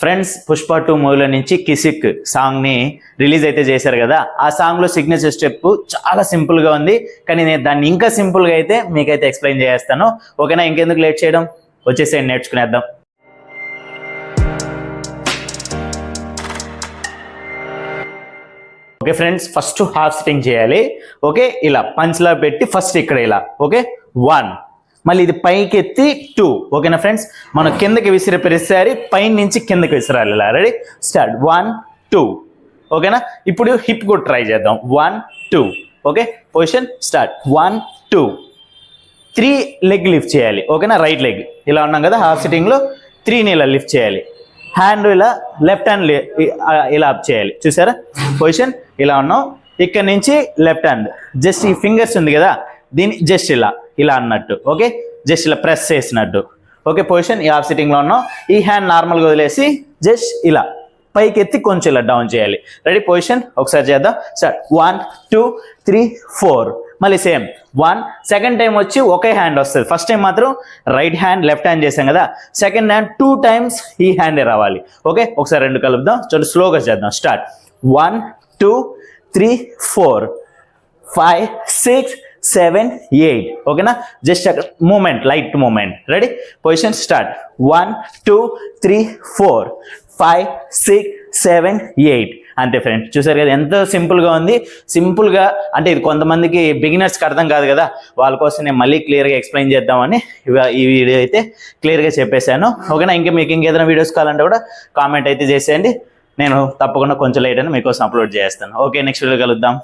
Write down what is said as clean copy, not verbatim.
Friends Pushpa 2 మూవీలో నుంచి కిసిక్ సాంగ్ని రిలీజ్ అయితే చేశారు కదా, ఆ సాంగ్లో సిగ్నేచర్ స్టెప్ చాలా సింపుల్గా ఉంది. కానీ నేను దాన్ని ఇంకా సింపుల్గా అయితే మీకైతే ఎక్స్ప్లెయిన్ చేస్తాను. ఓకేనా, ఇంకెందుకు లేట్ చేయడం, వచ్చేసేయండి నేర్చుకునేద్దాం. Okay friends, first half sitting చేయాలి. ఓకే, ఇలా పంచ్లా పెట్టి ఫస్ట్ ఇక్కడ ఇలా. ఓకే 1, మళ్ళీ ఇది పైకి ఎత్తి 2. ఓకేనా ఫ్రెండ్స్, మనం కిందకి విసిరే ప్రతిసారి పైన నుంచి కిందకి విసిరాలి. ఇలా రెడీ, స్టార్ట్. 1 2. ఓకేనా, ఇప్పుడు హిప్ కూడా ట్రై చేద్దాం. 1 2. Okay, position start. 1 2 3 leg lift చేయాలి. ఓకేనా, రైట్ లెగ్ ఇలా ఉన్నాం కదా హాఫ్ సిట్టింగ్లో, 3ని ఇలా లిఫ్ట్ చేయాలి. హ్యాండ్ ఇలా లెఫ్ట్ హ్యాండ్ ఇలా అప్ చేయాలి. చూసారా, పొజిషన్ ఇలా ఉన్నాం. ఇక్కడ నుంచి లెఫ్ట్ హ్యాండ్ జస్ట్ ఈ ఫింగర్స్ ఉంది కదా, దీన్ని జస్ట్ ఇలా ఇలా అన్నట్టు. ఓకే, జస్ట్ ఇలా ప్రెస్ చేసినట్టు. ఓకే, పొజిషన్ ఈ హాఫ్ సిట్టింగ్లో ఉన్నాం. ఈ హ్యాండ్ నార్మల్గా వదిలేసి జస్ట్ ఇలా పైకి ఎత్తి కొంచెం ఇలా డౌన్ చేయాలి. రెడీ, పొజిషన్ ఒకసారి చేద్దాం. స్టార్ట్. 1 2 3 4. మళ్ళీ సేమ్ 1. సెకండ్ టైం వచ్చి ఒకే హ్యాండ్ వస్తుంది. ఫస్ట్ టైం మాత్రం రైట్ హ్యాండ్ లెఫ్ట్ హ్యాండ్ చేసాం కదా, సెకండ్ హ్యాండ్ 2 టైమ్స్ ఈ హ్యాండే రావాలి. ఓకే, ఒకసారి రెండు కలుపుదాం, చూడండి స్లోగా చేద్దాం. స్టార్ట్. 1 2 3 4 5 6 7 8. ఓకేనా, జస్ట్ అక్కడ moment, light moment. Ready, position start. 1 2 3 4 5 6 7 8. అంతే ఫ్రెండ్స్, చూసారు కదా ఎంత సింపుల్గా ఉంది. సింపుల్గా అంటే ఇది కొంతమందికి బిగినర్స్కి అర్థం కాదు కదా, వాళ్ళ కోసం నేను మళ్ళీ క్లియర్గా ఎక్స్ప్లెయిన్ చేద్దామని ఈ వీడియో అయితే క్లియర్గా చెప్పేశాను. ఓకేనా, ఇంకా మీకు ఇంకేదైనా వీడియోస్ కావాలంటే కూడా కామెంట్ అయితే చేసేయండి, నేను తప్పకుండా కొంచెం లేట్ అయినా మీకోసం అప్లోడ్ చేస్తాను. ఓకే, నెక్స్ట్ వీడియో కలుద్దాం.